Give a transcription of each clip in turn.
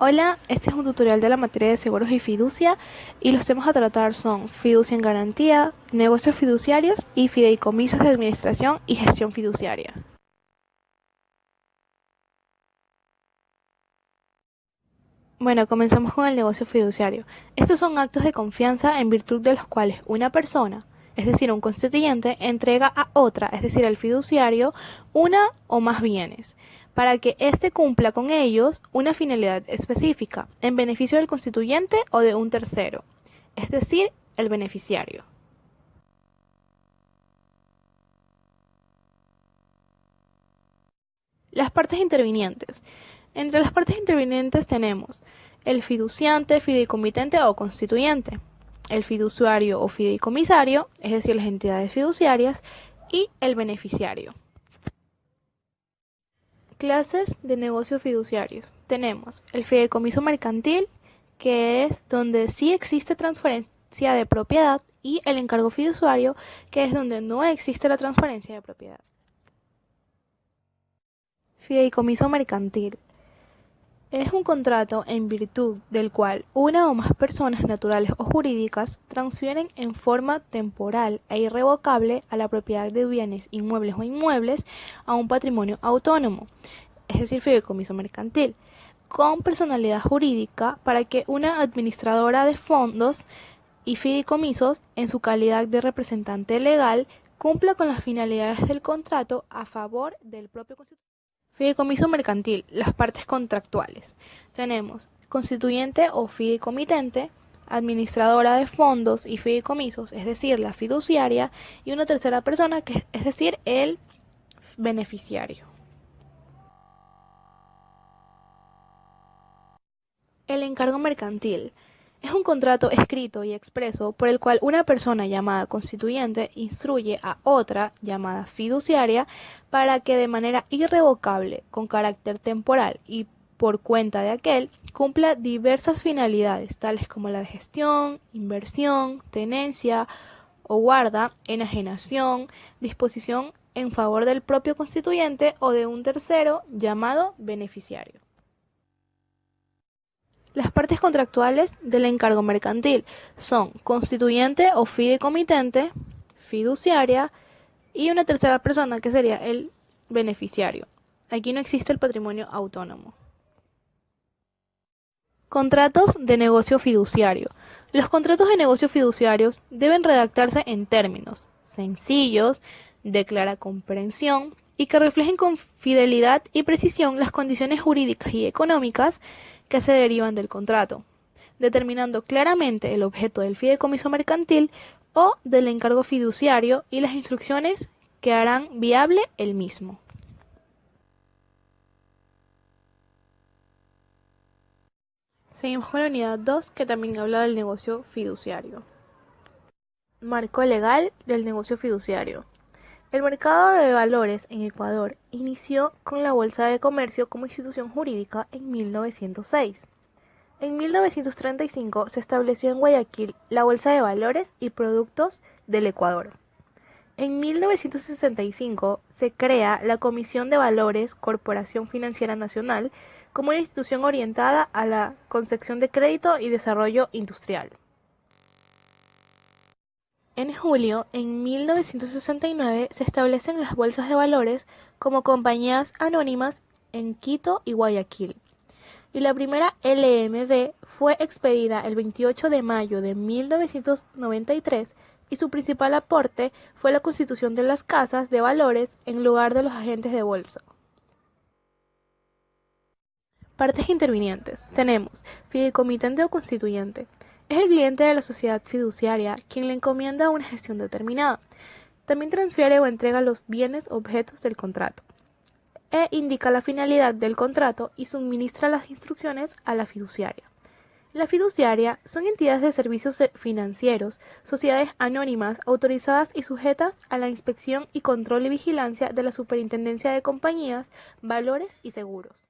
Hola, este es un tutorial de la materia de seguros y fiducia y los temas a tratar son fiducia en garantía, negocios fiduciarios y fideicomisos de administración y gestión fiduciaria. Bueno, comenzamos con el negocio fiduciario. Estos son actos de confianza en virtud de los cuales una persona, es decir, un constituyente, entrega a otra, es decir, al fiduciario, una o más bienes, para que éste cumpla con ellos una finalidad específica, en beneficio del constituyente o de un tercero, es decir, el beneficiario. Las partes intervinientes. Entre las partes intervinientes tenemos el fiduciante, fideicomitente o constituyente, el fiduciario o fideicomisario, es decir, las entidades fiduciarias, y el beneficiario. Clases de negocios fiduciarios. Tenemos el fideicomiso mercantil, que es donde sí existe transferencia de propiedad, y el encargo fiduciario, que es donde no existe la transferencia de propiedad. Fideicomiso mercantil. Es un contrato en virtud del cual una o más personas naturales o jurídicas transfieren en forma temporal e irrevocable a la propiedad de bienes inmuebles o inmuebles a un patrimonio autónomo, es decir, fideicomiso mercantil, con personalidad jurídica para que una administradora de fondos y fideicomisos, en su calidad de representante legal, cumpla con las finalidades del contrato a favor del propio constituyente. Fideicomiso mercantil, las partes contractuales. Tenemos constituyente o fideicomitente, administradora de fondos y fideicomisos, es decir, la fiduciaria, y una tercera persona, que es decir, el beneficiario. El encargo mercantil es un contrato escrito y expreso por el cual una persona llamada constituyente instruye a otra llamada fiduciaria para que de manera irrevocable, con carácter temporal y por cuenta de aquel, cumpla diversas finalidades, tales como la de gestión, inversión, tenencia o guarda, enajenación, disposición en favor del propio constituyente o de un tercero llamado beneficiario. Las partes contractuales del encargo mercantil son constituyente o fideicomitente, fiduciaria y una tercera persona que sería el beneficiario. Aquí no existe el patrimonio autónomo. Contratos de negocio fiduciario. Los contratos de negocio fiduciarios deben redactarse en términos sencillos, de clara comprensión y que reflejen con fidelidad y precisión las condiciones jurídicas y económicas que se derivan del contrato, determinando claramente el objeto del fideicomiso mercantil o del encargo fiduciario y las instrucciones que harán viable el mismo. Seguimos con la unidad 2, que también habla del negocio fiduciario. Marco legal del negocio fiduciario. El mercado de valores en Ecuador inició con la Bolsa de Comercio como institución jurídica en 1906. En 1935 se estableció en Guayaquil la Bolsa de Valores y Productos del Ecuador. En 1965 se crea la Comisión de Valores Corporación Financiera Nacional como una institución orientada a la concepción de crédito y desarrollo industrial. En julio, en 1969, se establecen las bolsas de valores como compañías anónimas en Quito y Guayaquil, y la primera LMB fue expedida el 28 de mayo de 1993 y su principal aporte fue la constitución de las casas de valores en lugar de los agentes de bolsa. Partes intervinientes. Tenemos fideicomitente o constituyente. Es el cliente de la sociedad fiduciaria quien le encomienda una gestión determinada. También transfiere o entrega los bienes objetos del contrato e indica la finalidad del contrato y suministra las instrucciones a la fiduciaria. La fiduciaria son entidades de servicios financieros, sociedades anónimas autorizadas y sujetas a la inspección y control y vigilancia de la Superintendencia de Compañías, Valores y Seguros.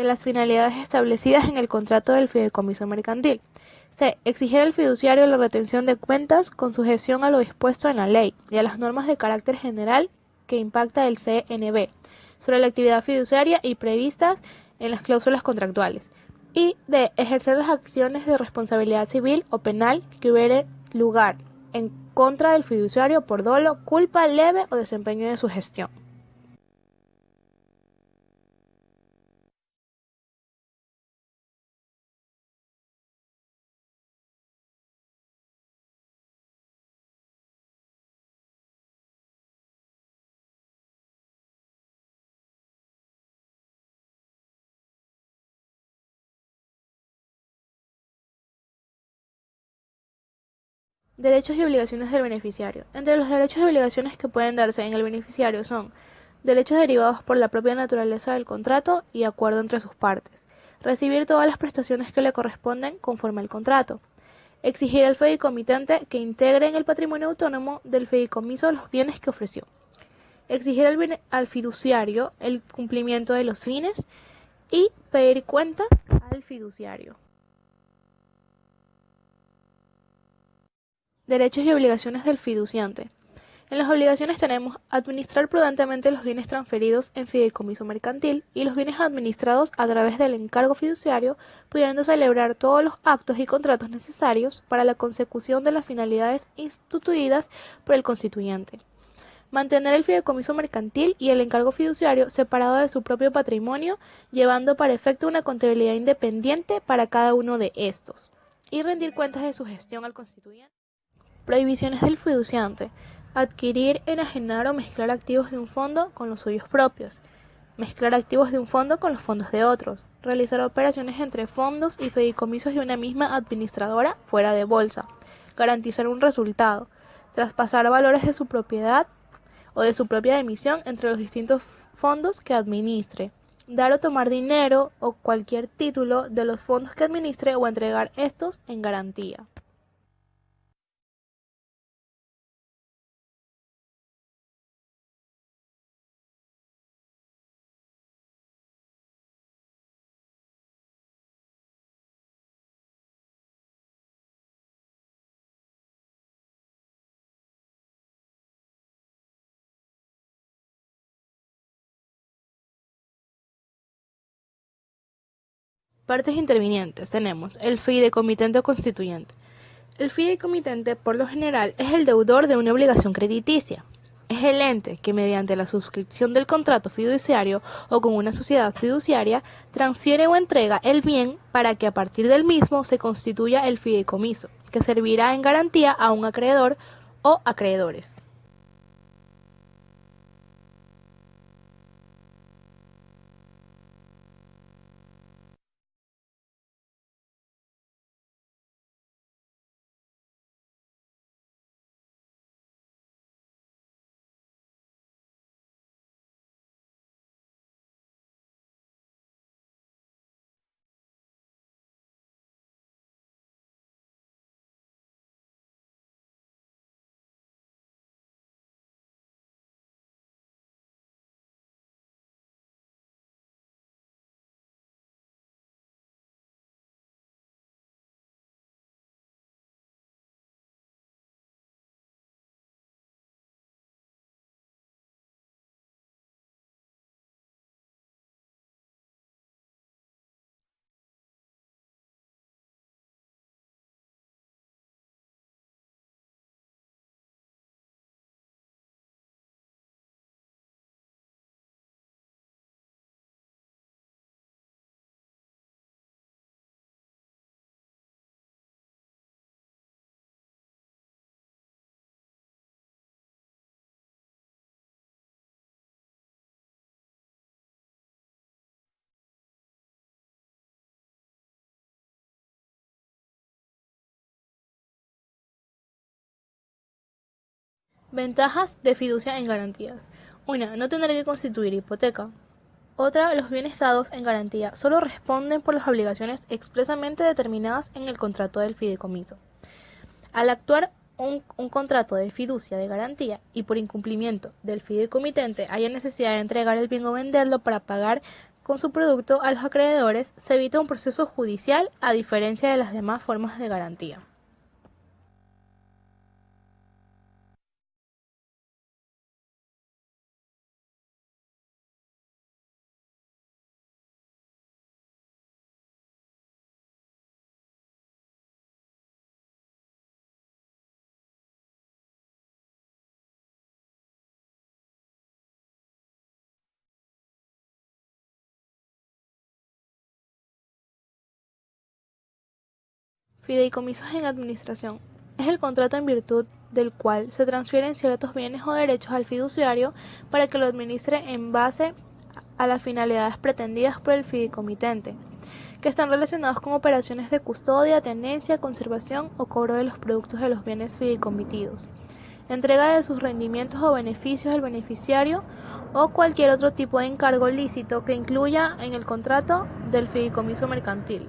de las finalidades establecidas en el contrato del fideicomiso mercantil. C. Exigir al fiduciario la retención de cuentas con sujeción a lo dispuesto en la ley y a las normas de carácter general que impacta el CNB sobre la actividad fiduciaria y previstas en las cláusulas contractuales. Y D. Ejercer las acciones de responsabilidad civil o penal que hubiere lugar en contra del fiduciario por dolo, culpa leve o desempeño de su gestión. Derechos y obligaciones del beneficiario. Entre los derechos y obligaciones que pueden darse en el beneficiario son derechos derivados por la propia naturaleza del contrato y acuerdo entre sus partes, recibir todas las prestaciones que le corresponden conforme al contrato, exigir al fideicomitente que integre en el patrimonio autónomo del fideicomiso los bienes que ofreció, exigir al fiduciario el cumplimiento de los fines y pedir cuentas al fiduciario. Derechos y obligaciones del fiduciante. En las obligaciones tenemos administrar prudentemente los bienes transferidos en fideicomiso mercantil y los bienes administrados a través del encargo fiduciario, pudiendo celebrar todos los actos y contratos necesarios para la consecución de las finalidades instituidas por el constituyente. Mantener el fideicomiso mercantil y el encargo fiduciario separado de su propio patrimonio, llevando para efecto una contabilidad independiente para cada uno de estos, y rendir cuentas de su gestión al constituyente. Prohibiciones del fiduciante. Adquirir, enajenar o mezclar activos de un fondo con los suyos propios. Mezclar activos de un fondo con los fondos de otros. Realizar operaciones entre fondos y fideicomisos de una misma administradora fuera de bolsa. Garantizar un resultado. Traspasar valores de su propiedad o de su propia emisión entre los distintos fondos que administre. Dar o tomar dinero o cualquier título de los fondos que administre o entregar estos en garantía. Partes intervinientes. Tenemos el fideicomitente o constituyente. El fideicomitente, por lo general, es el deudor de una obligación crediticia. Es el ente que, mediante la suscripción del contrato fiduciario o con una sociedad fiduciaria, transfiere o entrega el bien para que a partir del mismo se constituya el fideicomiso, que servirá en garantía a un acreedor o acreedores. Ventajas de fiducia en garantías. Una, no tener que constituir hipoteca. Otra, los bienes dados en garantía solo responden por las obligaciones expresamente determinadas en el contrato del fideicomiso. Al actuar un contrato de fiducia de garantía y por incumplimiento del fideicomitente haya necesidad de entregar el bien o venderlo para pagar con su producto a los acreedores, se evita un proceso judicial a diferencia de las demás formas de garantía. Fideicomisos en administración. Es el contrato en virtud del cual se transfieren ciertos bienes o derechos al fiduciario para que lo administre en base a las finalidades pretendidas por el fideicomitente, que están relacionados con operaciones de custodia, tenencia, conservación o cobro de los productos de los bienes fideicomitidos, entrega de sus rendimientos o beneficios al beneficiario o cualquier otro tipo de encargo lícito que incluya en el contrato del fideicomiso mercantil.